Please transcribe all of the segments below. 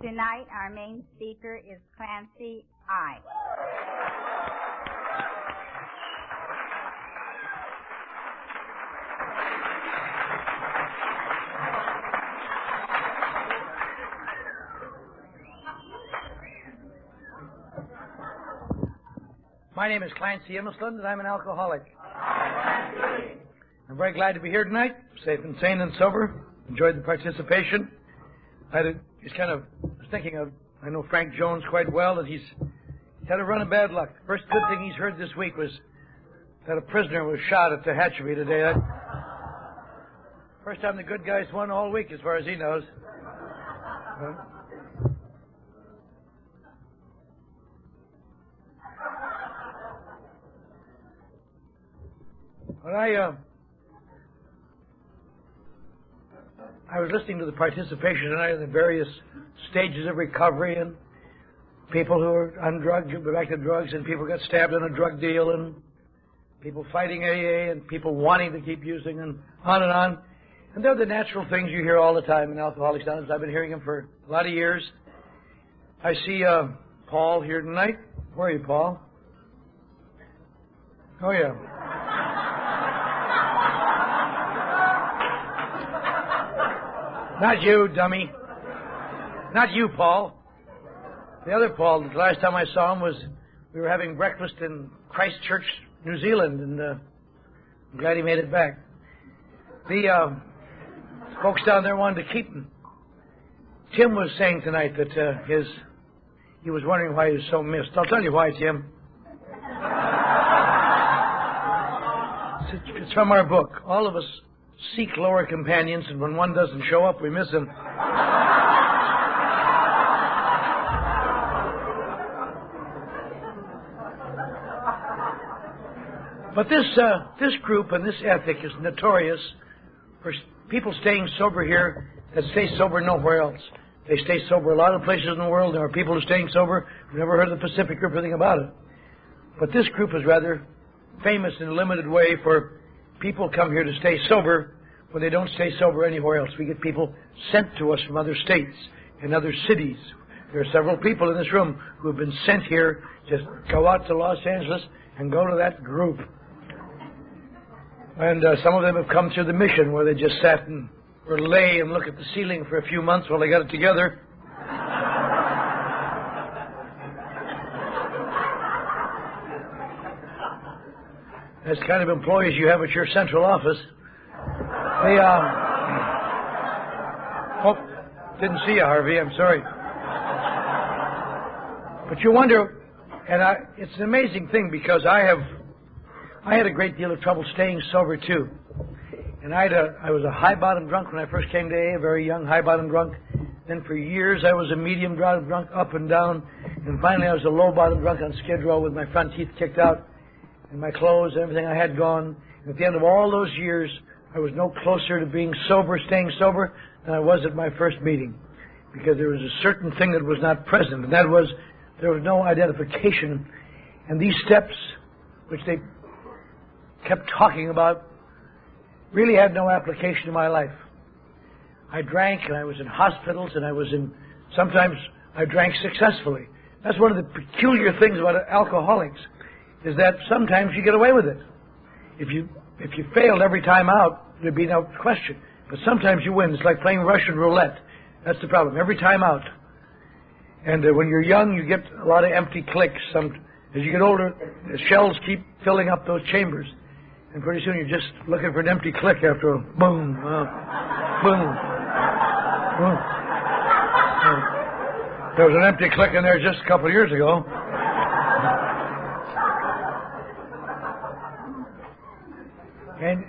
Tonight, our main speaker is Clancy I. My name is Clancy Immisland, and I'm an alcoholic. I'm very glad to be here tonight, safe and sane and sober. Enjoyed the participation. I was thinking of, I know Frank Jones quite well, and he's had a run of bad luck. First good thing he's heard this week was that a prisoner was shot at Tehachapi today. First time the good guys won all week, as far as he knows. But I was listening to the participation tonight in the various stages of recovery, and people who are on drugs, go back to drugs, and people got stabbed in a drug deal, and people fighting AA, and people wanting to keep using, and on and on. And they're the natural things you hear all the time in Alcoholics Anonymous. I've been hearing them for a lot of years. I see Paul here tonight. Where are you, Paul? Oh, yeah. Not you, dummy. Not you, Paul. The other Paul, the last time I saw him was we were having breakfast in Christchurch, New Zealand, and I'm glad he made it back. The folks down there wanted to keep him. Tim was saying tonight that he was wondering why he was so missed. I'll tell you why, Tim. It's from our book. All of us seek lower companions, and when one doesn't show up, we miss him. But this group and this ethic is notorious for people staying sober here that stay sober nowhere else. They stay sober a lot of places in the world. There are people who are staying sober who've never heard of the Pacific Group or anything about it. But this group is rather famous in a limited way for people come here to stay sober when they don't stay sober anywhere else. We get people sent to us from other states and other cities. There are several people in this room who have been sent here to go out to Los Angeles and go to that group. And some of them have come through the mission where they just sat and or lay and look at the ceiling for a few months while they got it together. That's the kind of employees you have at your central office. They, didn't see you, Harvey. I'm sorry. But you wonder, and it's an amazing thing because I had a great deal of trouble staying sober too. And I was a high-bottom drunk when I first came to AA, a very young high-bottom drunk. Then for years I was a medium-bottom drunk, up and down. And finally I was a low-bottom drunk on Skid Row with my front teeth kicked out and my clothes and everything I had gone. And at the end of all those years, I was no closer to being sober, staying sober, than I was at my first meeting. Because there was a certain thing that was not present, and that was there was no identification. And these steps, which they kept talking about, really had no application to my life. I drank, and I was in hospitals, and sometimes I drank successfully. That's one of the peculiar things about alcoholics, is that sometimes you get away with it. If you failed every time out, there'd be no question. But sometimes you win. It's like playing Russian roulette. That's the problem. Every time out. And when you're young, you get a lot of empty clicks. As you get older, the shells keep filling up those chambers. And pretty soon you're just looking for an empty click after a boom, boom, boom. There was an empty click in there just a couple of years ago. And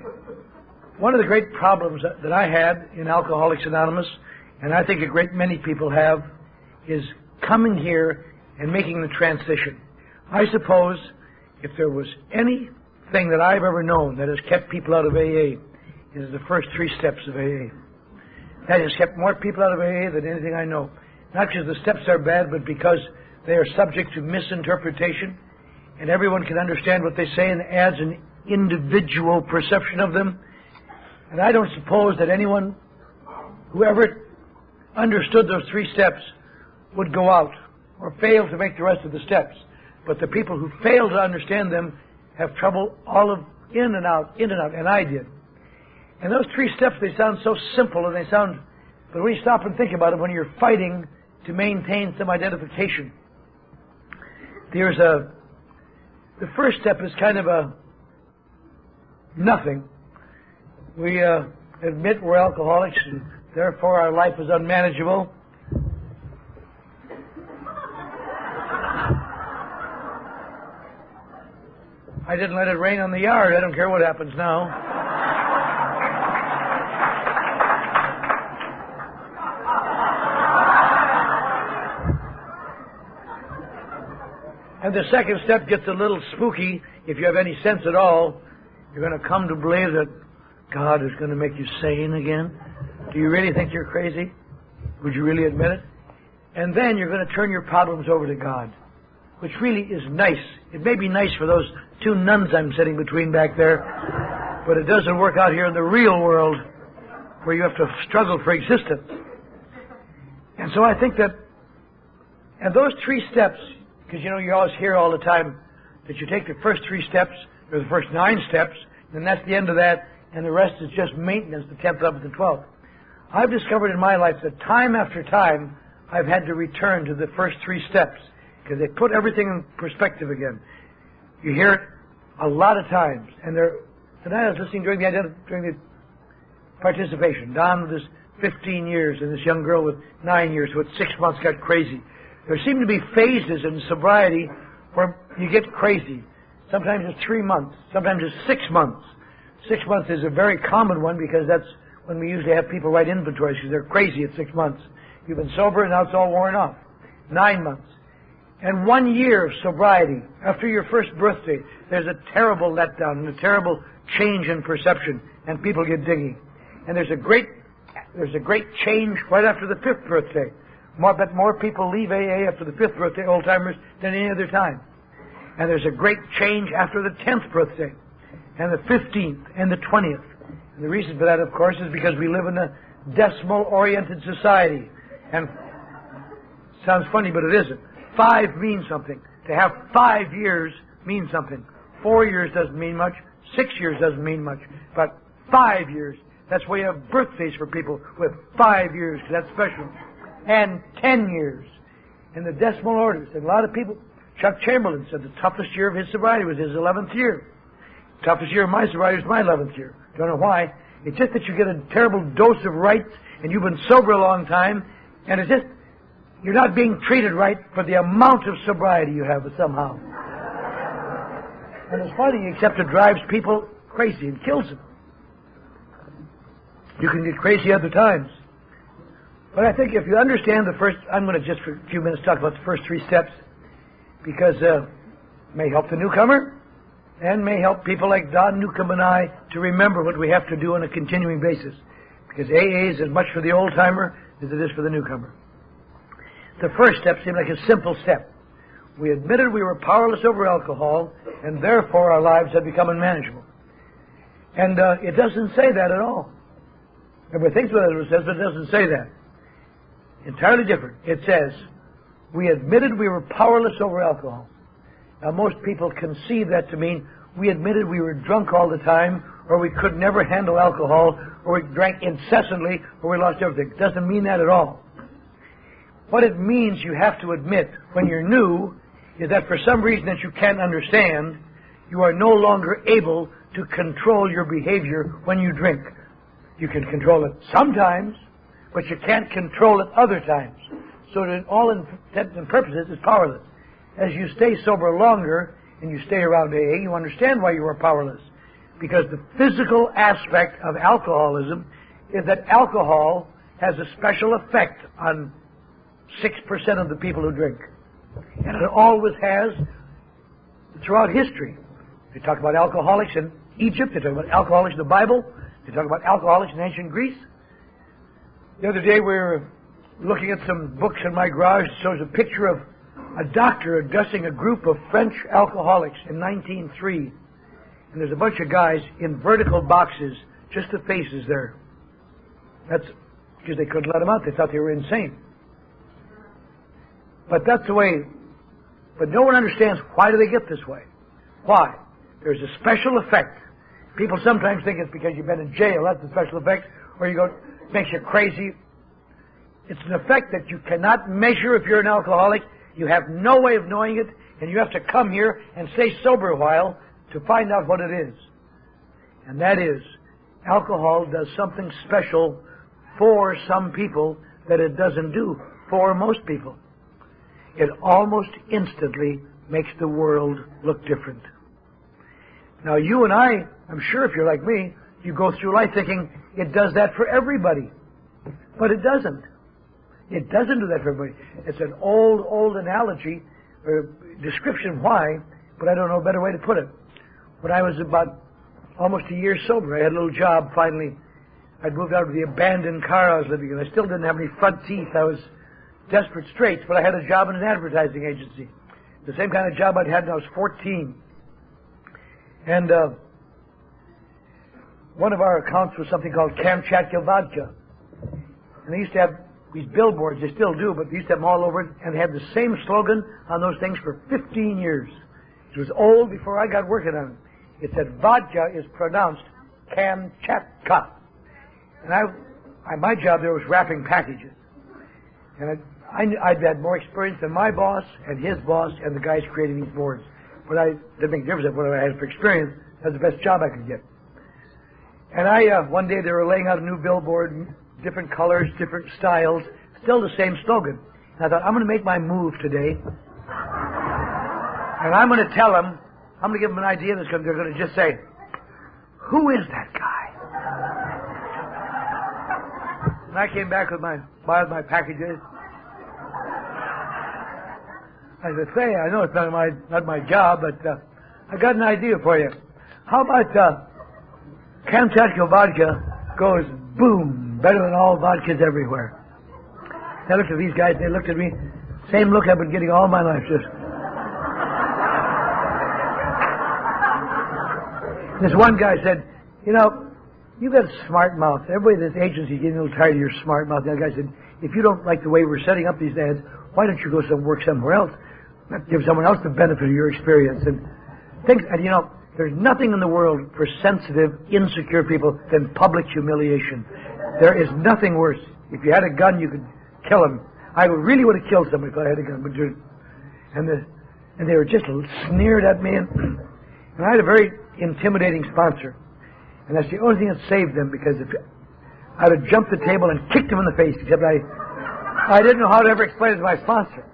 one of the great problems that I had in Alcoholics Anonymous, and I think a great many people have, is coming here and making the transition. I suppose if there was anything that I've ever known that has kept people out of AA, it is the first 3 steps of AA. That has kept more people out of AA than anything I know. Not because the steps are bad, but because they are subject to misinterpretation, and everyone can understand what they say and adds an individual perception of them. And I don't suppose that anyone who ever understood those 3 steps would go out or fail to make the rest of the steps. But the people who fail to understand them have trouble all of in and out, and I did. And those 3 steps, they sound so simple, and but when you stop and think about it, when you're fighting to maintain some identification, the first step is kind of a nothing. We admit we're alcoholics, and therefore our life is unmanageable. I didn't let it rain on the yard. I don't care what happens now. And the second step gets a little spooky. If you have any sense at all, you're going to come to believe that God is going to make you sane again. Do you really think you're crazy? Would you really admit it? And then you're going to turn your problems over to God, which really is nice. It may be nice for those 2 nuns I'm sitting between back there, but it doesn't work out here in the real world where you have to struggle for existence. And so I think that, and those 3 steps, because you always hear all the time that you take the first 3 steps, or the first 9 steps, and that's the end of that, and the rest is just maintenance, the 10th, 11th, and 12th. I've discovered in my life that time after time, I've had to return to the first 3 steps, because they put everything in perspective again. You hear it a lot of times, and tonight I was listening during the participation. Don with his 15 years, and this young girl with 9 years, who at 6 months got crazy. There seem to be phases in sobriety where you get crazy. Sometimes it's 3 months, sometimes it's 6 months. 6 months is a very common one because that's when we usually have people write inventories because they're crazy at 6 months. You've been sober and now it's all worn off. 9 months. And 1 year of sobriety, after your first birthday, there's a terrible letdown and a terrible change in perception, and people get diggy. And there's a great change right after the 5th birthday. But more people leave AA after the 5th birthday, old-timers, than any other time. And there's a great change after the 10th birthday, and the 15th, and the 20th. And the reason for that, of course, is because we live in a decimal-oriented society. And it sounds funny, but it isn't. 5 means something. To have 5 years means something. 4 years doesn't mean much. 6 years doesn't mean much. But 5 years, that's why you have birthdays for people with 5 years, because that's special. And 10 years. In the decimal orders. And a lot of people, Chuck Chamberlain said the toughest year of his sobriety was his 11th year. The toughest year of my sobriety was my 11th year. Don't know why. It's just that you get a terrible dose of rights, and you've been sober a long time, and it's just, you're not being treated right for the amount of sobriety you have somehow. And it's funny, except it drives people crazy and kills them. You can get crazy other times. But I think if you understand the first, I'm going to just for a few minutes talk about the first 3 steps, because it may help the newcomer, and may help people like Don Newcomb and I to remember what we have to do on a continuing basis. Because AA is as much for the old-timer as it is for the newcomer. The first step seemed like a simple step. We admitted we were powerless over alcohol, and therefore our lives had become unmanageable. And it doesn't say that at all. Everybody thinks what it says, but it doesn't say that. Entirely different. It says, we admitted we were powerless over alcohol. Now most people conceive that to mean we admitted we were drunk all the time, or we could never handle alcohol, or we drank incessantly, or we lost everything. It doesn't mean that at all. What it means, you have to admit, when you're new, is that for some reason that you can't understand, you are no longer able to control your behavior when you drink. You can control it sometimes, but you can't control it other times. So that all intents and purposes is powerless. As you stay sober longer, and you stay around AA, you understand why you are powerless. Because the physical aspect of alcoholism is that alcohol has a special effect on 6% of the people who drink. And it always has throughout history. They talk about alcoholics in Egypt, they talk about alcoholics in the Bible, they talk about alcoholics in ancient Greece. The other day we were looking at some books in my garage that shows a picture of a doctor addressing a group of French alcoholics in 1903. And there's a bunch of guys in vertical boxes, just the faces there. That's because they couldn't let them out. They thought they were insane. But that's the way. But no one understands why do they get this way. Why? There's a special effect. People sometimes think it's because you've been in jail. That's a special effect. Or you go, it makes you crazy. It's an effect that you cannot measure if you're an alcoholic. You have no way of knowing it. And you have to come here and stay sober a while to find out what it is. And that is, alcohol does something special for some people that it doesn't do for most people. It almost instantly makes the world look different. Now you and I'm sure if you're like me, you go through life thinking it does that for everybody. But it doesn't. It doesn't do that for everybody. It's an old analogy, or description why, but I don't know a better way to put it. When I was about almost a year sober, I had a little job finally. I'd moved out of the abandoned car I was living in. I still didn't have any front teeth. I was desperate straits, but I had a job in an advertising agency. The same kind of job I'd had when I was 14. And one of our accounts was something called Kamchatka Vodka. And they used to have these billboards, they still do, but they used to have them all over it, and they had the same slogan on those things for 15 years. It was old before I got working on it. It said, vodka is pronounced Kamchatka. And my job there was wrapping packages. And I'd had more experience than my boss and his boss and the guys creating these boards. But I didn't make a difference what I had for experience. That was the best job I could get. And one day they were laying out a new billboard, different colors, different styles, still the same slogan. And I thought, I'm going to make my move today. And I'm going to tell them, I'm going to give them an idea, and they're going to just say, who is that guy? And I came back with my packages. I said, say, I know it's not my job, but I got an idea for you. How about Kamchatka vodka goes boom, better than all vodkas everywhere? I looked at these guys, they looked at me, same look I've been getting all my life. Just this one guy said, you know, you got a smart mouth. Everybody at this agency is getting a little tired of your smart mouth. The other guy said, if you don't like the way we're setting up these ads, why don't you go work somewhere else? Give someone else the benefit of your experience. And you know, there's nothing in the world for sensitive, insecure people than public humiliation. There is nothing worse. If you had a gun, you could kill him. I really would have killed somebody if I had a gun. But and they were just sneered at me. And I had a very intimidating sponsor. And that's the only thing that saved them, because if I'd have jumped the table and kicked him in the face, except I didn't know how to ever explain it to my sponsor.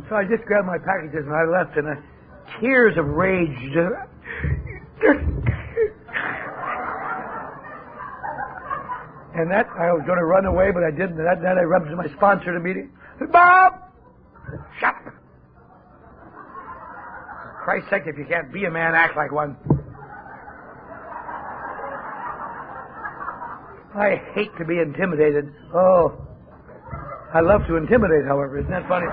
So I just grabbed my packages and I left, and tears of rage. And that, I was going to run away, but I didn't. And that I rubbed to my sponsor at a meeting. Bob! Shut up! For Christ's sake, if you can't be a man, act like one. I hate to be intimidated. Oh, I love to intimidate, however. Isn't that funny?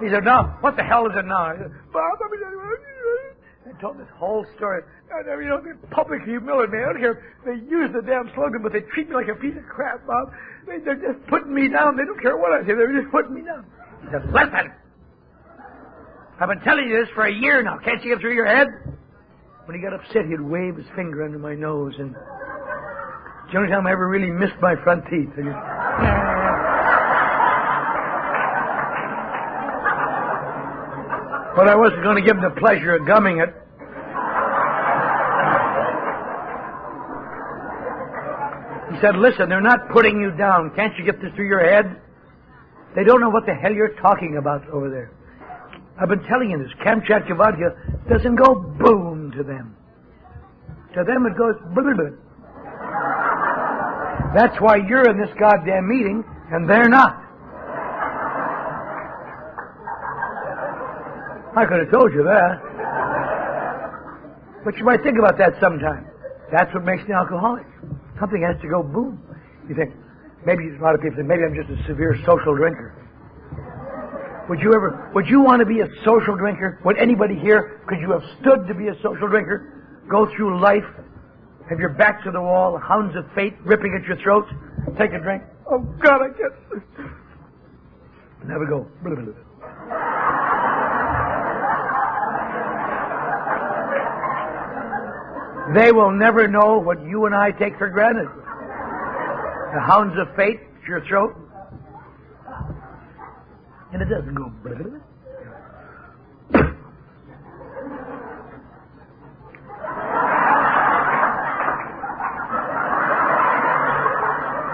He said, now, what the hell is it now? I said, Bob, I told this whole story. You know, they publicly humiliate me. I don't care. They use the damn slogan, but they treat me like a piece of crap, Bob. They're just putting me down. They don't care what I say. They're just putting me down. He said, listen. I've been telling you this for a year now. Can't you get through your head? When he got upset, he'd wave his finger under my nose, and it's the only time I ever really missed my front teeth. But I wasn't going to give him the pleasure of gumming it. He said, listen, they're not putting you down. Can't you get this through your head? They don't know what the hell you're talking about over there. I've been telling you this. Kamchatka vodka doesn't go boom to them. To them it goes blah, blah, blah. That's why you're in this goddamn meeting and they're not. I could have told you that. But you might think about that sometime. That's what makes me alcoholic. Something has to go boom. You think, maybe a lot of people think, maybe I'm just a severe social drinker. Would you want to be a social drinker? Would anybody here, could you have stood to be a social drinker? Go through life Have your back to the wall, hounds of fate ripping at your throat. Take a drink. Oh, God, I can't. Never go. They will never know what you and I take for granted. The hounds of fate at your throat. And it doesn't go.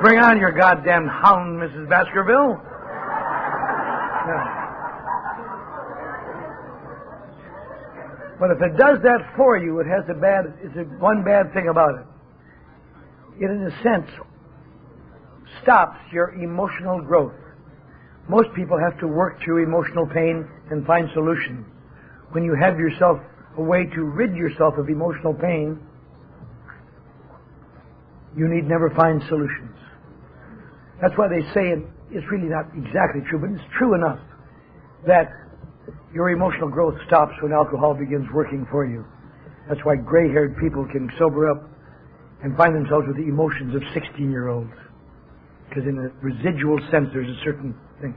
Bring on your goddamn hound, Mrs. Baskerville. Yeah. But if it does that for you, it has one bad thing about it. It, in a sense, stops your emotional growth. Most people have to work through emotional pain and find solutions. When you have yourself a way to rid yourself of emotional pain, you need never find solutions. That's why they say it's really not exactly true, but it's true enough that your emotional growth stops when alcohol begins working for you. That's why gray-haired people can sober up and find themselves with the emotions of 16-year-olds. Because in a residual sense, there's a certain thing.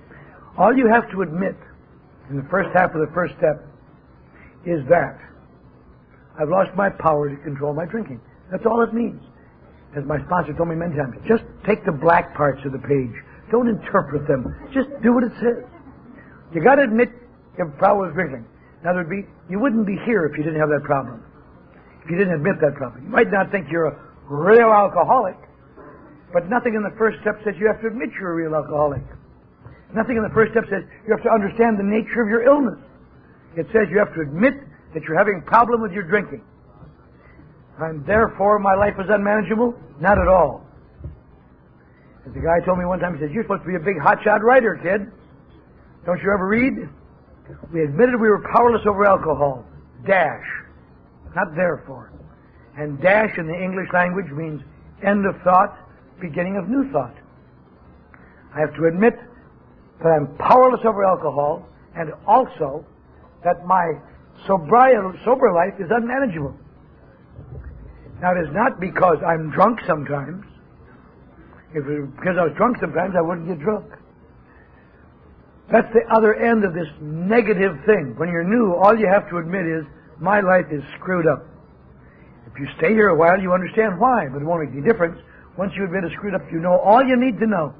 All you have to admit in the first half of the first step is that I've lost my power to control my drinking. That's all it means. As my sponsor told me many times, just take the black parts of the page. Don't interpret them. Just do what it says. You got to admit you have a problem with drinking. Now, you wouldn't be here if you didn't have that problem. If you didn't admit that problem. You might not think you're a real alcoholic, but nothing in the first step says you have to admit you're a real alcoholic. Nothing in the first step says you have to understand the nature of your illness. It says you have to admit that you're having a problem with your drinking. And therefore my life is unmanageable? Not at all. As the guy told me one time, he said, you're supposed to be a big hotshot writer, kid. Don't you ever read? We admitted we were powerless over alcohol. Dash. Not therefore. And dash in the English language means end of thought, beginning of new thought. I have to admit that I'm powerless over alcohol, and also that my sober life is unmanageable. Now, it is not because I'm drunk sometimes. If it was because I was drunk sometimes, I wouldn't get drunk. That's the other end of this negative thing. When you're new, all you have to admit is, my life is screwed up. If you stay here a while, you understand why, but it won't make any difference. Once you admit it's screwed up, you know all you need to know.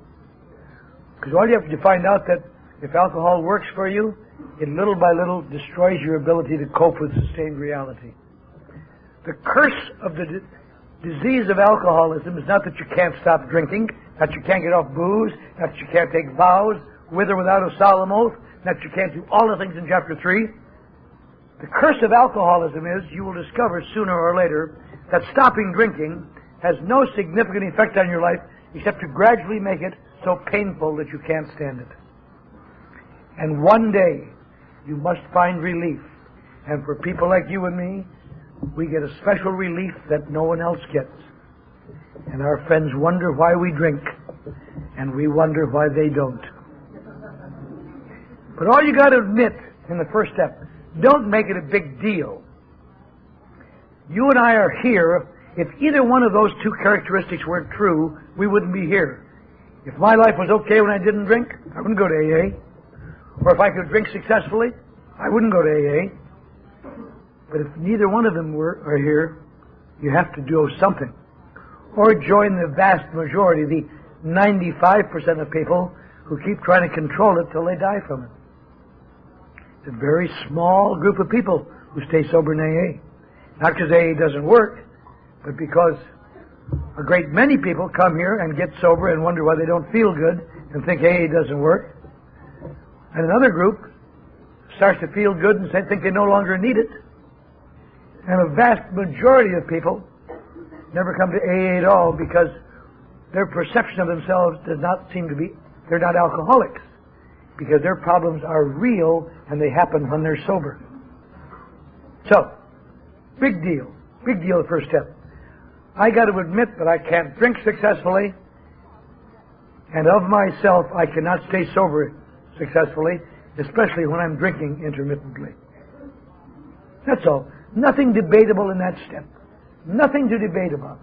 Because all you have to find out that if alcohol works for you, it little by little destroys your ability to cope with sustained reality. The curse of the disease of alcoholism is not that you can't stop drinking, that you can't get off booze, that you can't take vows, with or without a solemn oath, that you can't do all the things in chapter 3. The curse of alcoholism is you will discover sooner or later that stopping drinking has no significant effect on your life except to gradually make it so painful that you can't stand it. And one day you must find relief. And for people like you and me, we get a special relief that no one else gets. And our friends wonder why we drink, and we wonder why they don't. But all you got to admit in the first step, don't make it a big deal. You and I are here. If either one of those two characteristics weren't true, we wouldn't be here. If my life was okay when I didn't drink, I wouldn't go to AA. Or if I could drink successfully, I wouldn't go to AA. But if neither one of them are here, you have to do something. Or join the vast majority, the 95% of people who keep trying to control it till they die from it. It's a very small group of people who stay sober in AA. Not because AA doesn't work, but because a great many people come here and get sober and wonder why they don't feel good and think AA doesn't work. And another group starts to feel good and think they no longer need it. And a vast majority of people never come to AA at all because their perception of themselves does not seem to be, they're not alcoholics. Because their problems are real and they happen when they're sober. So, big deal the first step. I got to admit that I can't drink successfully, and of myself I cannot stay sober successfully, especially when I'm drinking intermittently. That's all. Nothing debatable in that step. Nothing to debate about.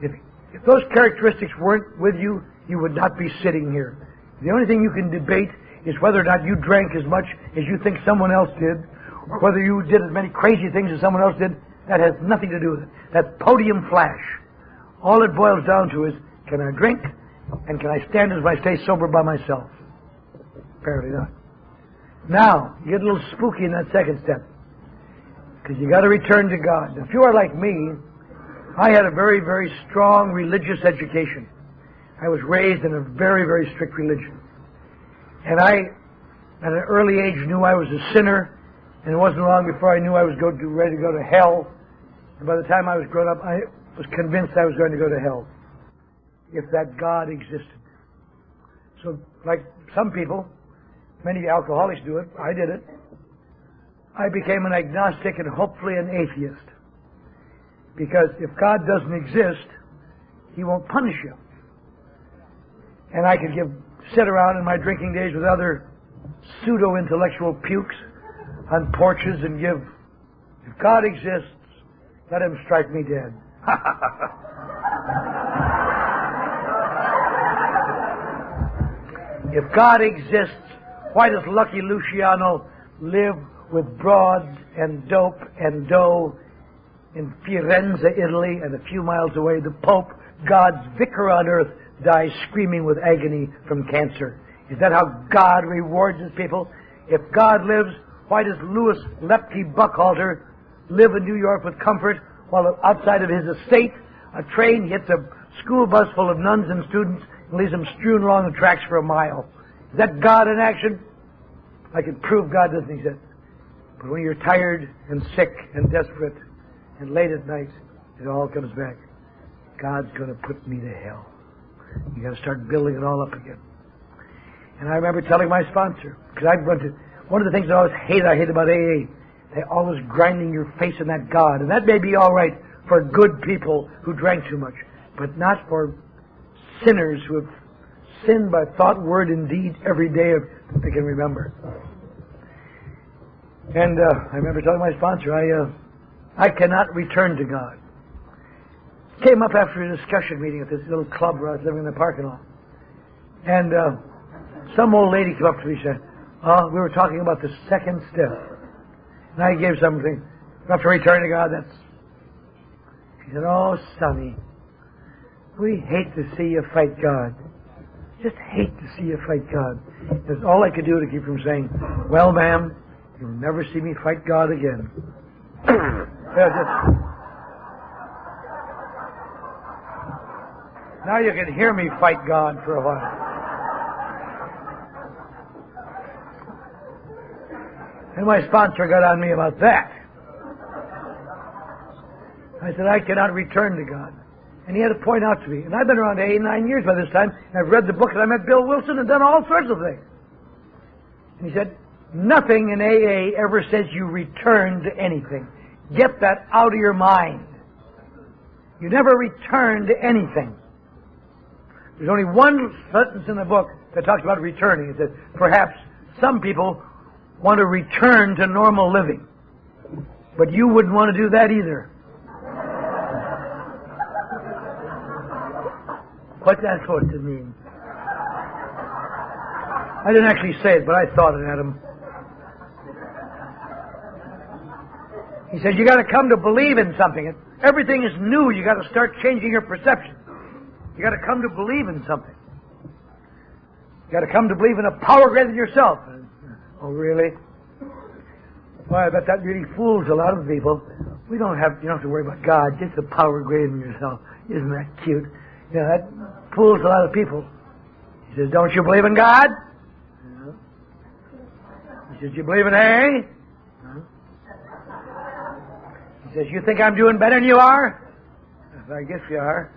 If those characteristics weren't with you, you would not be sitting here. The only thing you can debate is whether or not you drank as much as you think someone else did, or whether you did as many crazy things as someone else did. That has nothing to do with it. That podium flash. All it boils down to is, can I drink, and can I stand as I stay sober by myself? Apparently not. Now, you get a little spooky in that second step, because you got to return to God. If you are like me, I had a very, very strong religious education. I was raised in a very, very strict religion. And I, at an early age, knew I was a sinner, and it wasn't long before I knew I was ready to go to hell. And by the time I was grown up, I was convinced I was going to go to hell, if that God existed. So, like some people, many alcoholics do it, I did it, I became an agnostic and hopefully an atheist. Because if God doesn't exist, He won't punish you. And I could sit around in my drinking days with other pseudo-intellectual pukes on porches and give, if God exists, let Him strike me dead. If God exists, why does Lucky Luciano live with broad and dope and dough in Firenze, Italy, and a few miles away the Pope, God's vicar on earth, dies screaming with agony from cancer? Is that how God rewards His people? If God lives, why does Louis Lepke Buckhalter live in New York with comfort while outside of his estate a train hits a school bus full of nuns and students and leaves them strewn along the tracks for a mile? Is that God in action? I can prove God doesn't exist. But when you're tired and sick and desperate and late at night, it all comes back. God's going to put me to hell. You got to start building it all up again. And I remember telling my sponsor, because one of the things I hate about AA, they always grinding your face in that God. And that may be all right for good people who drank too much, but not for sinners who have sinned by thought, word, and deed every day that they can remember. And I remember telling my sponsor, I cannot return to God. Came up after a discussion meeting at this little club where I was living in the parking lot. And some old lady came up to me and said, we were talking about the second step. And I gave something. You have to return to God. She said, oh, Sonny, we hate to see you fight God. Just hate to see you fight God. That's all I could do to keep from saying, well, ma'am, you'll never see me fight God again. Now you can hear me fight God for a while. And my sponsor got on me about that. I said, I cannot return to God. And he had to point out to me. And I've been around 8, 9 years by this time, and I've read the book, and I met Bill Wilson and done all sorts of things. And he said, nothing in AA ever says you return to anything. Get that out of your mind. You never return to anything. There's only one sentence in the book that talks about returning. It says, perhaps some people want to return to normal living. But you wouldn't want to do that either. What's that supposed to mean? I didn't actually say it, but I thought it at him. He said, you got to come to believe in something. Everything is new. You got to start changing your perception. You got to come to believe in something. You got to come to believe in a power greater than yourself. Oh, really? Well, I bet that really fools a lot of people. You don't have to worry about God, just the power greater than yourself. Isn't that cute? You know, that fools a lot of people. He says, don't you believe in God? No. He says, you believe in AA? No. He says, you think I'm doing better than you are? I guess you are.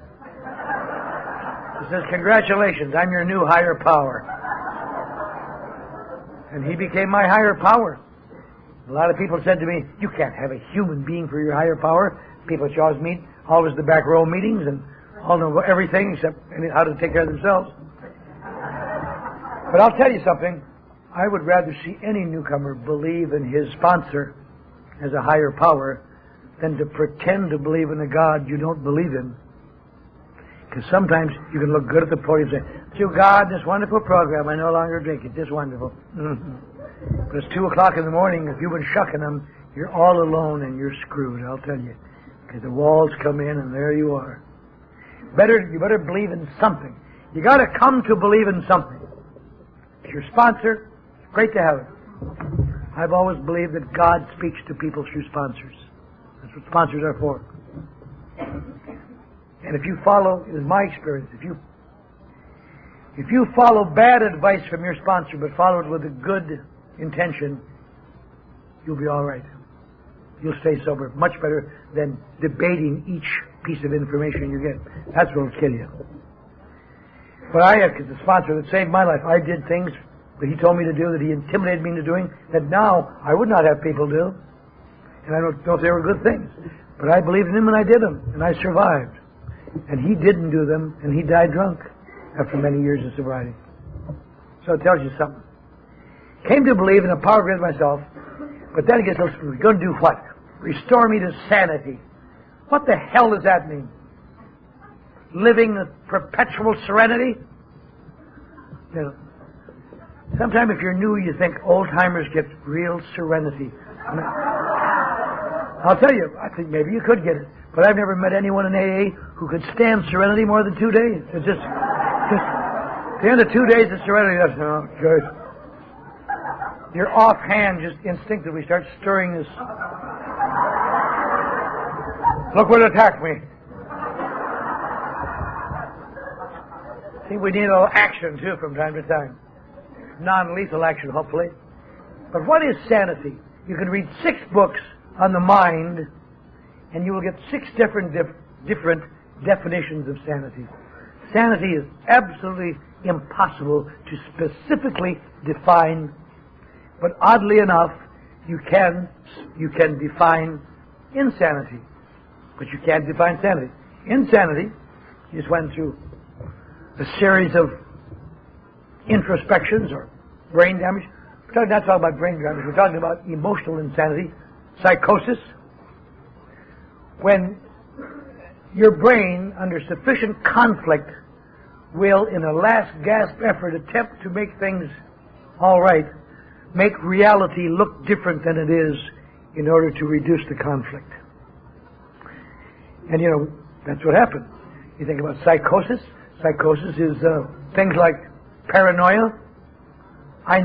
He says, congratulations, I'm your new higher power. And he became my higher power. A lot of people said to me, you can't have a human being for your higher power. People at Shaw's meet, always the back row meetings, and all know everything except how to take care of themselves. But I'll tell you something. I would rather see any newcomer believe in his sponsor as a higher power than to pretend to believe in a God you don't believe in. Because sometimes you can look good at the podium and say, "To God, this wonderful program, I no longer drink it. It's wonderful." But it's 2 o'clock in the morning. If you've been shucking them, you're all alone and you're screwed, I'll tell you. Because the walls come in and there you are. You better believe in something. You got to come to believe in something. If your sponsor, great to have it. I've always believed that God speaks to people through sponsors. That's what sponsors are for. And if you follow, it is my experience, if you follow bad advice from your sponsor but follow it with a good intention, you'll be all right. You'll stay sober much better than debating each piece of information you get. That's what will kill you. But I had the sponsor that saved my life. I did things that he told me to do, that he intimidated me into doing, that now I would not have people do. And I don't know if they were good things. But I believed in him and I did them. And I survived. And he didn't do them, and he died drunk after many years of sobriety. So it tells you something. Came to believe in the power of God myself, but then it gets a little screwy. Going to do what? Restore me to sanity. What the hell does that mean? Living in perpetual serenity? You know, sometimes if you're new, you think old-timers get real serenity. I'll tell you, I think maybe you could get it. But I've never met anyone in AA who could stand serenity more than 2 days. It's just the end of 2 days of serenity, that's good. Your offhand just instinctively starts stirring this. Look what attacked me. I think we need a little action, too, from time to time. Non-lethal action, hopefully. But what is sanity? You can read 6 books on the mind, and you will get 6 different definitions of sanity. Sanity is absolutely impossible to specifically define, but oddly enough, you can define insanity, but you can't define sanity. Insanity, you just went through a series of introspections or brain damage. We're not talking about brain damage, we're talking about emotional insanity, psychosis. When your brain, under sufficient conflict, will, in a last gasp effort, attempt to make things all right, make reality look different than it is in order to reduce the conflict. And, you know, that's what happens. You think about psychosis. Psychosis is things like paranoia. I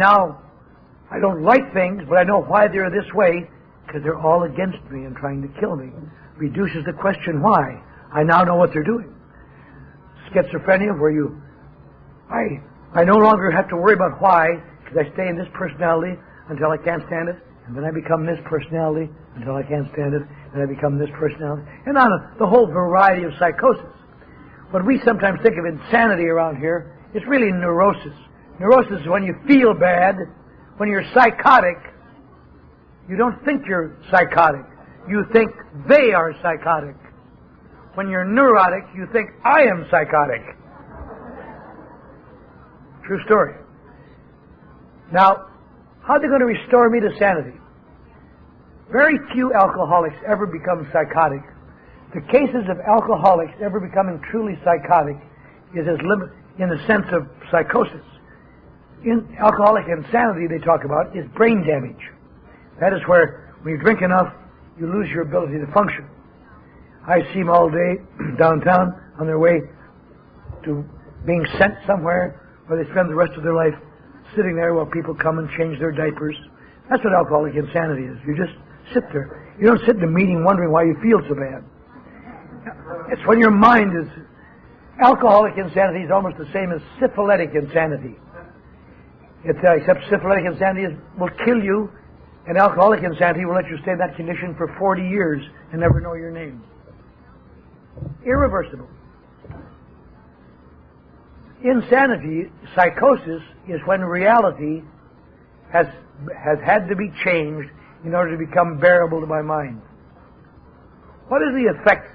don't like things, but I know why they're this way, because they're all against me and trying to kill me. Reduces the question why. I now know what they're doing. Schizophrenia, where I no longer have to worry about why, because I stay in this personality until I can't stand it, and then I become this personality until I can't stand it, and I become this personality, and on the whole variety of psychosis. What we sometimes think of insanity around here is really neurosis. Neurosis is when you feel bad. When you're psychotic, you don't think you're psychotic. You think they are psychotic. When you're neurotic, you think I am psychotic. True story. Now, how are they going to restore me to sanity? Very few alcoholics ever become psychotic. The cases of alcoholics ever becoming truly psychotic is as limited in the sense of psychosis. In alcoholic insanity they talk about is brain damage. That is where, when you drink enough, you lose your ability to function. I see them all day downtown on their way to being sent somewhere where they spend the rest of their life sitting there while people come and change their diapers. That's what alcoholic insanity is. You just sit there. You don't sit in a meeting wondering why you feel so bad. It's when your mind is... Alcoholic insanity is almost the same as syphilitic insanity. Except syphilitic insanity will kill you, and alcoholic insanity will let you stay in that condition for 40 years and never know your name. Irreversible. Insanity, psychosis, is when reality has had to be changed in order to become bearable to my mind. What is the effect?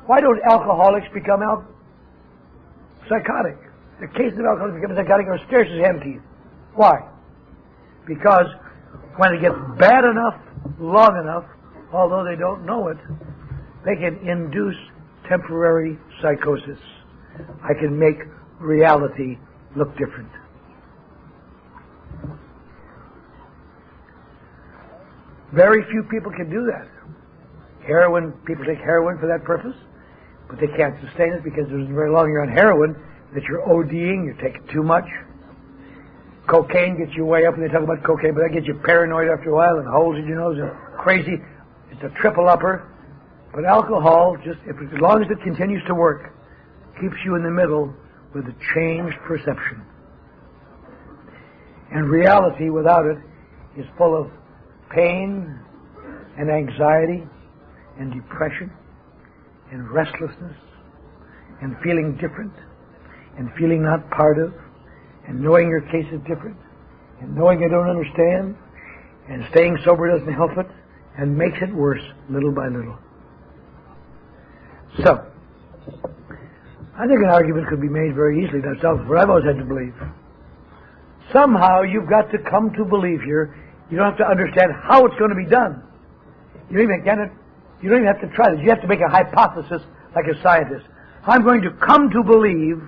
Why don't alcoholics become psychotic? The case of alcoholics becoming psychotic are scarce as hen teeth. Why? Because when it gets bad enough, long enough, although they don't know it, they can induce temporary psychosis. I can make reality look different. Very few people can do that. Heroin, people take heroin for that purpose, but they can't sustain it because there's very long you're on heroin that you're ODing, you're taking too much. Cocaine gets you way up, and they talk about cocaine, but that gets you paranoid after a while and holes in your nose and crazy. It's a triple upper. But alcohol, just as long as it continues to work, keeps you in the middle with a changed perception. And reality without it is full of pain and anxiety and depression and restlessness and feeling different and feeling not part of and knowing your case is different and knowing you don't understand, and staying sober doesn't help it and makes it worse little by little. So, I think an argument could be made very easily. That's what I've always had to believe. Somehow you've got to come to believe here. You don't have to understand how it's going to be done. You don't even have to try this. You have to make a hypothesis like a scientist. I'm going to come to believe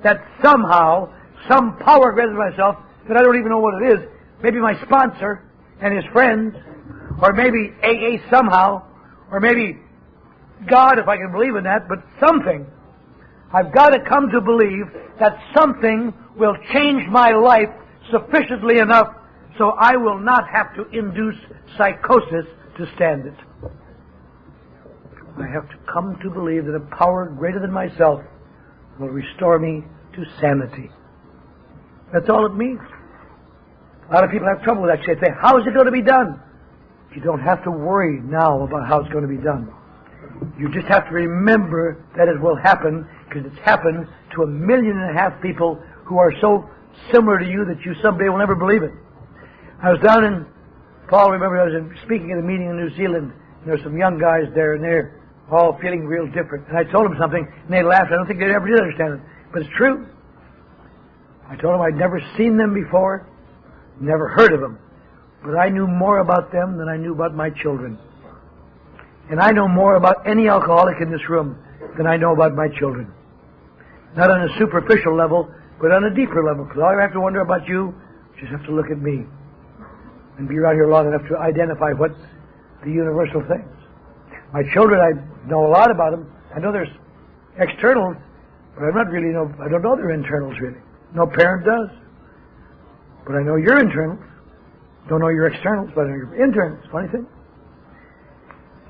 that somehow, some power greater than myself, that I don't even know what it is, maybe my sponsor and his friends, or maybe AA somehow, or maybe God, if I can believe in that, but something. I've got to come to believe that something will change my life sufficiently enough so I will not have to induce psychosis to stand it. I have to come to believe that a power greater than myself will restore me to sanity. That's all it means. A lot of people have trouble with that. They say, how is it going to be done? You don't have to worry now about how it's going to be done. You just have to remember that it will happen, because it's happened to 1.5 million people who are so similar to you that you someday will never believe it. I was down in, Paul, remember I was speaking at a meeting in New Zealand, and there were some young guys there, and they're all feeling real different. And I told them something, and they laughed. I don't think they ever did understand it, but it's true. I told them I'd never seen them before, never heard of them, but I knew more about them than I knew about my children. And I know more about any alcoholic in this room than I know about my children. Not on a superficial level, but on a deeper level. Because all you have to wonder about you, you just have to look at me and be around here long enough to identify what's the universal things. My children, I know a lot about them. I know there's externals, but I don't know their internals really. No parent does. But I know your internals. Don't know your externals, but I know your internals. Funny thing.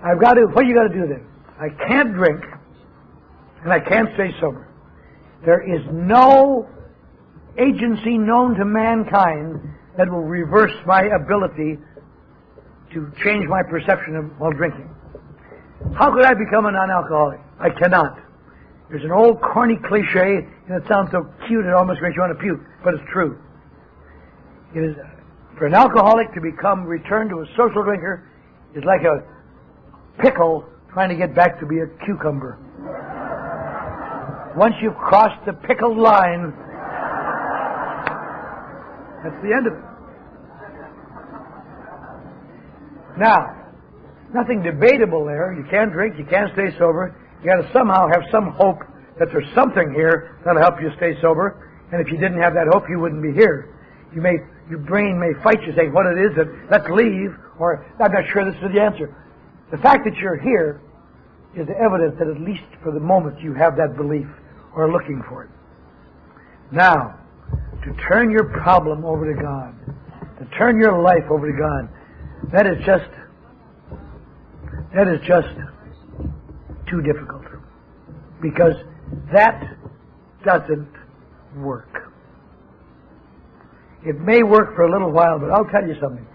What you got to do then? I can't drink, and I can't stay sober. There is no agency known to mankind that will reverse my ability to change my perception of while drinking. How could I become a non-alcoholic? I cannot. There's an old corny cliche, and it sounds so cute it almost makes you want to puke, but it's true. It is, for an alcoholic to return to a social drinker is like a pickle trying to get back to be a cucumber. Once you've crossed the pickled line, that's the end of it. Now, nothing debatable there. You can't drink, you can't stay sober. You got to somehow have some hope that there's something here that'll help you stay sober. And if you didn't have that hope, you wouldn't be here. Your brain may fight you, saying what it is that let's leave, or I'm not sure this is the answer. The fact that you're here is the evidence that at least for the moment you have that belief or are looking for it. Now, to turn your problem over to God, to turn your life over to God, that is just too difficult. Because that doesn't work. It may work for a little while, but I'll tell you something.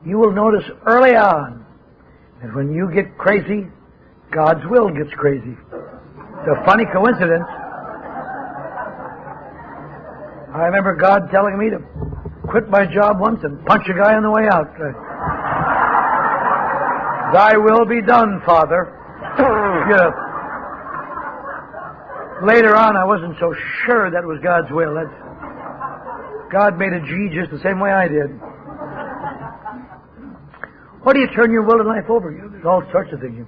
You will notice early on that when you get crazy, God's will gets crazy. It's a funny coincidence. I remember God telling me to quit my job once and punch a guy on the way out. Thy will be done, Father. Later on, I wasn't so sure that was God's will. God made a G just the same way I did. What do you turn your will in life over? There's all sorts of things.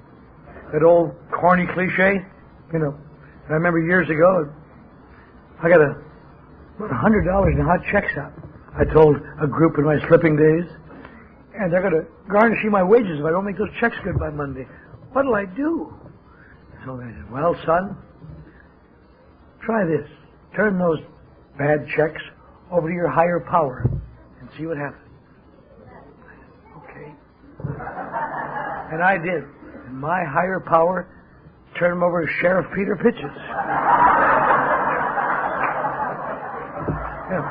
That old corny cliche, I remember years ago, I got about $100 in hot checks out. I told a group in my slipping days, and they're going to garnish my wages if I don't make those checks good by Monday. What'll I do? So they said, well, son, try this. Turn those bad checks over to your higher power and see what happens. Okay. And I did. And my higher power turned them over to Sheriff Peter Pitches. Yeah.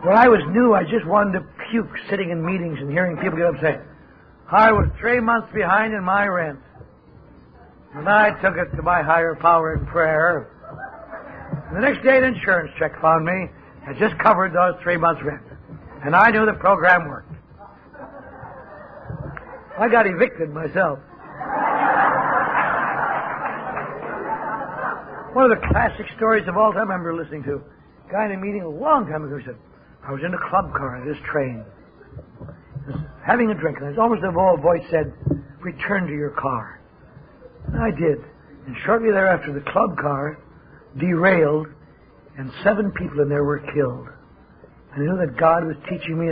When I was new, I just wanted to puke sitting in meetings and hearing people get up and say, I was 3 months behind in my rent. And I took it to my higher power in prayer. And the next day, an insurance check found me and just covered those 3 months' rent. And I knew the program worked. I got evicted myself. One of the classic stories of all time I remember listening to. A guy in a meeting a long time ago said, I was in a club car on this train, having a drink, and it's almost a voice said, return to your car. And I did. And shortly thereafter, the club car derailed, and 7 people in there were killed. And I knew that God was teaching me,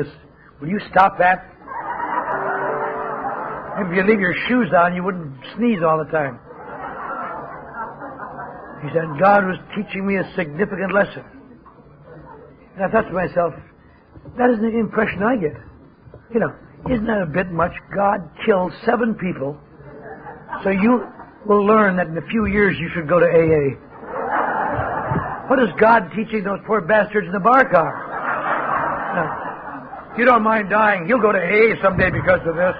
will you stop that? If you leave your shoes on, you wouldn't sneeze all the time. He said, God was teaching me a significant lesson. And I thought to myself, that isn't the impression I get. Isn't that a bit much? God killed 7 people, so you will learn that in a few years you should go to AA. What is God teaching those poor bastards in the bar car? Now, if you don't mind dying, you'll go to AA someday because of this.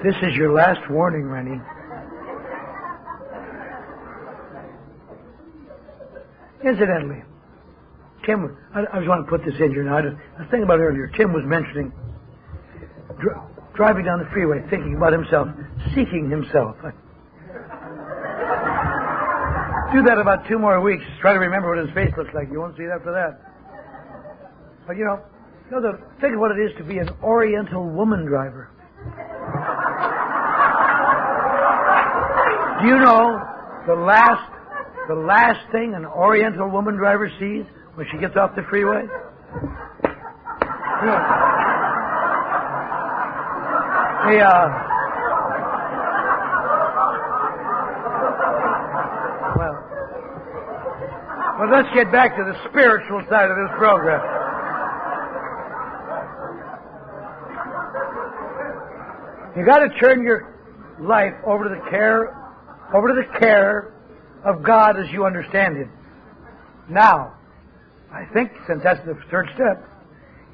This is your last warning, Rennie. Incidentally, Tim, I just want to put this in here now. I was thinking about it earlier. Tim was mentioning driving down the freeway, thinking about himself, seeking himself. Do that about 2 more weeks. Try to remember what his face looks like. You won't see it after that. But think of what it is to be an Oriental woman driver. Do you know the last thing an Oriental woman driver sees when she gets off the freeway? Well, let's get back to the spiritual side of this program. You got to turn your life over to the care of God as you understand Him. Now, I think since that's the third step,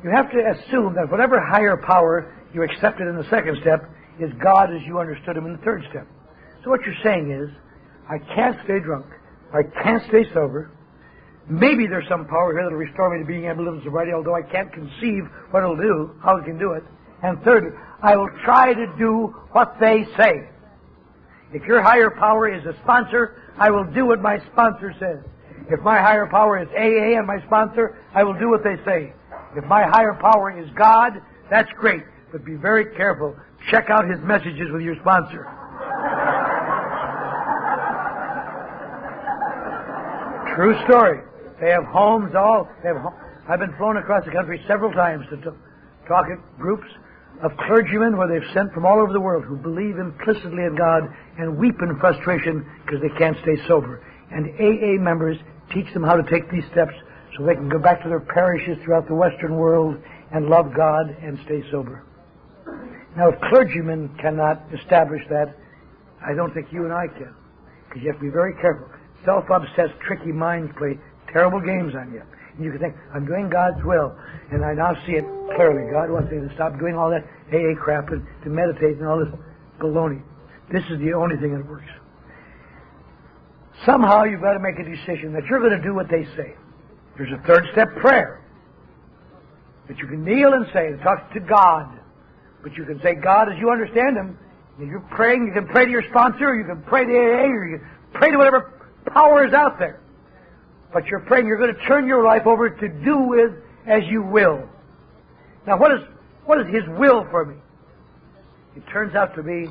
you have to assume that whatever higher power you accepted in the second step is God as you understood Him in the third step. So what you're saying is, I can't stay drunk. I can't stay sober. Maybe there's some power here that will restore me to being able to live in sobriety, although I can't conceive what it'll do, how it can do it. And third, I will try to do what they say. If your higher power is a sponsor, I will do what my sponsor says. If my higher power is AA and my sponsor, I will do what they say. If my higher power is God, that's great. But be very careful. Check out his messages with your sponsor. True story. They have homes I've been flown across the country several times to talk at groups of clergymen where they've sent from all over the world who believe implicitly in God and weep in frustration because they can't stay sober. And AA members teach them how to take these steps so they can go back to their parishes throughout the Western world and love God and stay sober. Now, if clergymen cannot establish that, I don't think you and I can, because you have to be very careful. Self-obsessed, tricky minds play terrible games on you. And you can think, I'm doing God's will, and I now see it clearly. God wants me to stop doing all that AA crap and to meditate and all this baloney. This is the only thing that works. Somehow you've got to make a decision that you're going to do what they say. There's a third step, prayer. That you can kneel and say, talk to God. But you can say, God, as you understand Him, If you're praying, you can pray to your sponsor, or you can pray to AA, or you can pray to whatever power is out there. But you're praying you're going to turn your life over to do with as you will. Now, what is His will for me? It turns out to be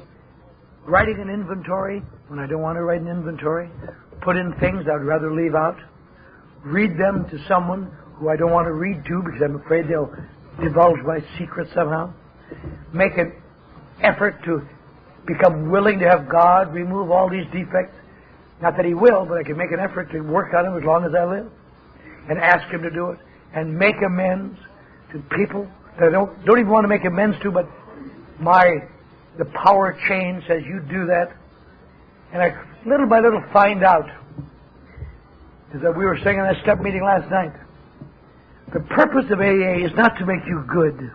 writing an inventory when I don't want to write an inventory, put in things I'd rather leave out, read them to someone who I don't want to read to because I'm afraid they'll divulge my secret somehow, make an effort to become willing to have God remove all these defects. Not that He will, but I can make an effort to work on them as long as I live, and ask Him to do it, and make amends to people that I don't even want to make amends to, but the power chain says you do that. And I little by little find out, as we were saying in that step meeting last night, the purpose of AA is not to make you good.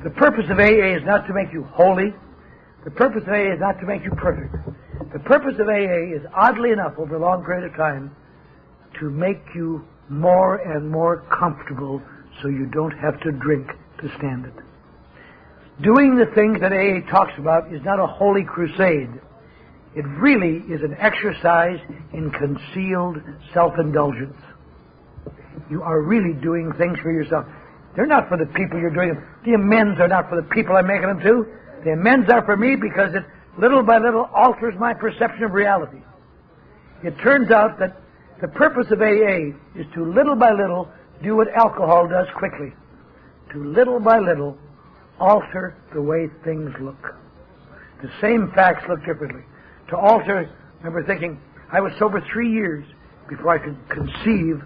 The purpose of AA is not to make you holy. The purpose of AA is not to make you perfect. The purpose of AA is, oddly enough, over a long period of time, to make you more and more comfortable so you don't have to drink to stand it. Doing the things that AA talks about is not a holy crusade. It really is an exercise in concealed self-indulgence. You are really doing things for yourself. They're not for the people you're doing them. The amends are not for the people I'm making them to. The amends are for me because it little by little alters my perception of reality. It turns out that the purpose of AA is to little by little do what alcohol does quickly. To little by little alter the way things look. The same facts look differently. To alter, I remember thinking, I was sober 3 years before I could conceive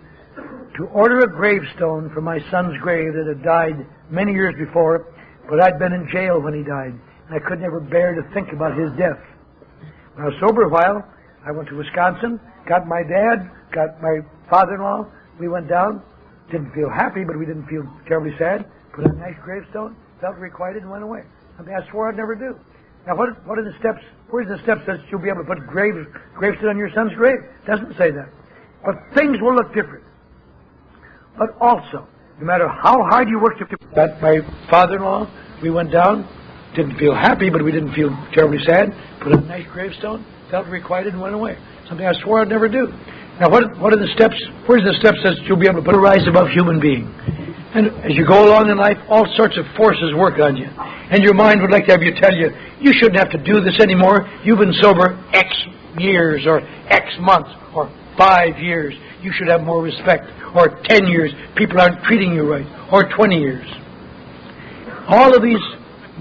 to order a gravestone for my son's grave that had died many years before, but I'd been in jail when he died, and I could never bear to think about his death. When I was sober a while, I went to Wisconsin, got my dad, got my father-in-law, we went down, didn't feel happy, but we didn't feel terribly sad, put on a nice gravestone, felt requited, and went away. Something I swore I'd never do. Now, what are the steps? Where's the steps that you'll be able to put gravestone on your son's grave? It doesn't say that. But things will look different. But also, no matter how hard you work to that, my father-in-law, we went down, didn't feel happy, but we didn't feel terribly sad, put on a nice gravestone, felt requited, and went away. Something I swore I'd never do. Now, what are the steps? Where's the steps that you'll be able to put a rise above human being? And as you go along in life, all sorts of forces work on you. And your mind would like to have you tell you, you shouldn't have to do this anymore. You've been sober X years, or X months, or 5 years. You should have more respect. Or 10 years, people aren't treating you right. Or 20 years. All of these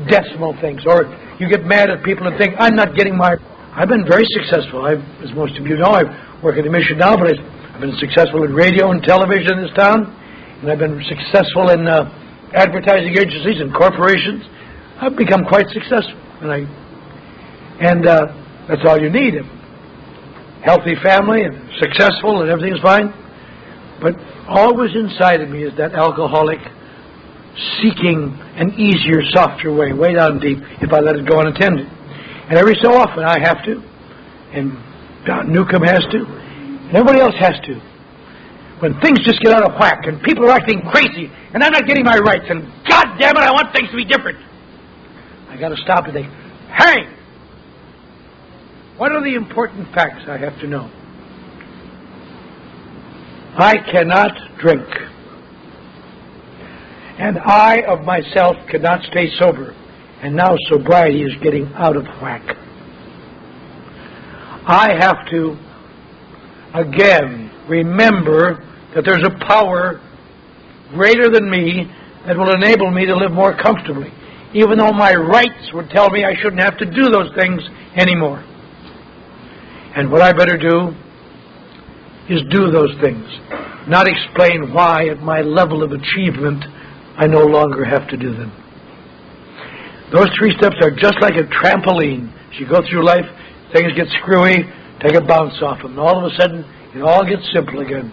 decimal things. Or you get mad at people and think, I'm not getting my... I've been very successful. As most of you know, I work at a mission now, but I've been successful in radio and television in this town. And I've been successful in advertising agencies and corporations. I've become quite successful. And that's all you need. A healthy family and successful and everything's fine. But always inside of me is that alcoholic seeking an easier, softer way down deep if I let it go unattended. And every so often I have to, and Don Newcomb has to, and everybody else has to. When things just get out of whack and people are acting crazy and I'm not getting my rights and God damn it, I want things to be different. I got to stop and think, hey, what are the important facts I have to know? I cannot drink. And I of myself cannot stay sober. And now sobriety is getting out of whack. I have to, again, remember that there's a power greater than me that will enable me to live more comfortably, even though my rights would tell me I shouldn't have to do those things anymore. And what I better do is do those things, not explain why at my level of achievement I no longer have to do them. Those 3 steps are just like a trampoline. As you go through life, things get screwy, take a bounce off them. And all of a sudden, it all gets simple again.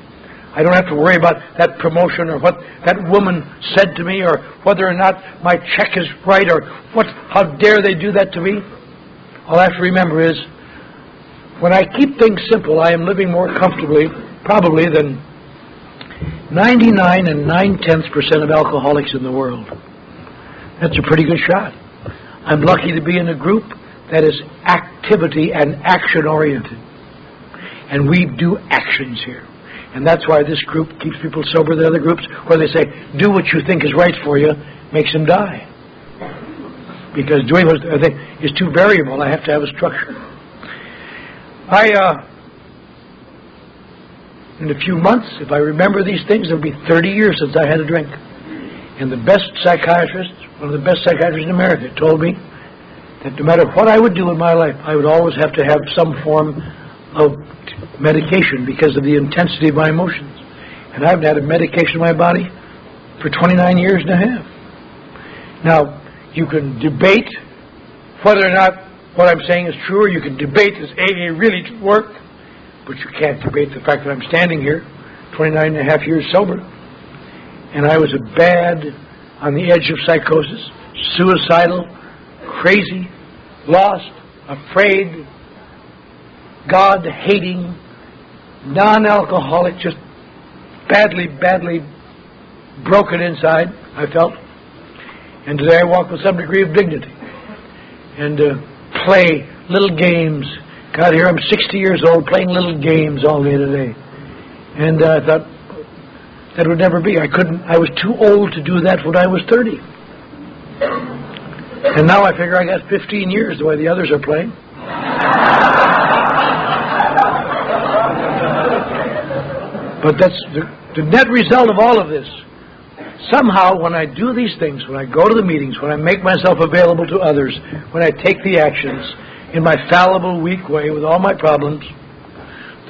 I don't have to worry about that promotion or what that woman said to me or whether or not my check is right or how dare they do that to me. All I have to remember is when I keep things simple, I am living more comfortably, probably, than 99 9/10% of alcoholics in the world. That's a pretty good shot. I'm lucky to be in a group that is activity and action-oriented. And we do actions here. And that's why this group keeps people sober than other groups, where they say, do what you think is right for you, makes them die. Because doing what I think is too variable. I have to have a structure. In a few months, if I remember these things, it'll be 30 years since I had a drink. And the best psychiatrist, one of the best psychiatrists in America, told me that no matter what I would do in my life, I would always have to have some form of medication because of the intensity of my emotions. And I've had a medication in my body for 29 years and a half. Now, you can debate whether or not what I'm saying is true, or you can debate, does AA really work? But you can't debate the fact that I'm standing here 29 and a half years sober. And I was on the edge of psychosis, suicidal, crazy, lost, afraid, God-hating, non-alcoholic, just badly, badly broken inside, I felt. And today I walk with some degree of dignity and play little games. God, here I'm 60 years old playing little games all day today. And I thought that would never be. I was too old to do that when I was 30. And now I figure I got 15 years the way the others are playing. But that's the net result of all of this. Somehow, when I do these things, when I go to the meetings, when I make myself available to others, when I take the actions in my fallible, weak way with all my problems,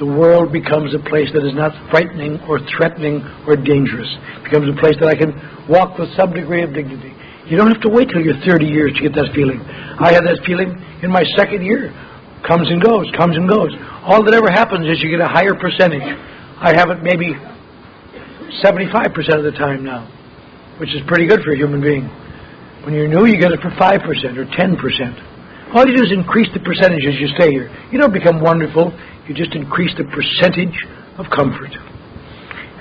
the world becomes a place that is not frightening or threatening or dangerous. It becomes a place that I can walk with some degree of dignity. You don't have to wait till you're 30 years to get that feeling. I had that feeling in my second year. Comes and goes, comes and goes. All that ever happens is you get a higher percentage. I have it maybe 75% of the time now, which is pretty good for a human being. When you're new, you get it for 5% or 10%. All you do is increase the percentage as you stay here. You don't become wonderful. You just increase the percentage of comfort.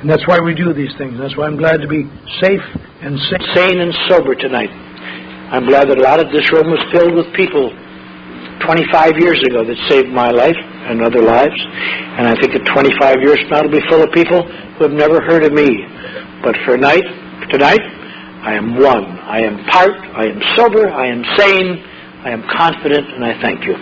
And that's why we do these things. That's why I'm glad to be safe and sane and sober tonight. I'm glad that a lot of this room was filled with people 25 years ago that saved my life and other lives. And I think that 25 years from now it'll be full of people who have never heard of me. But for tonight, I am one. I am part. I am sober. I am sane. I am confident, and I thank you.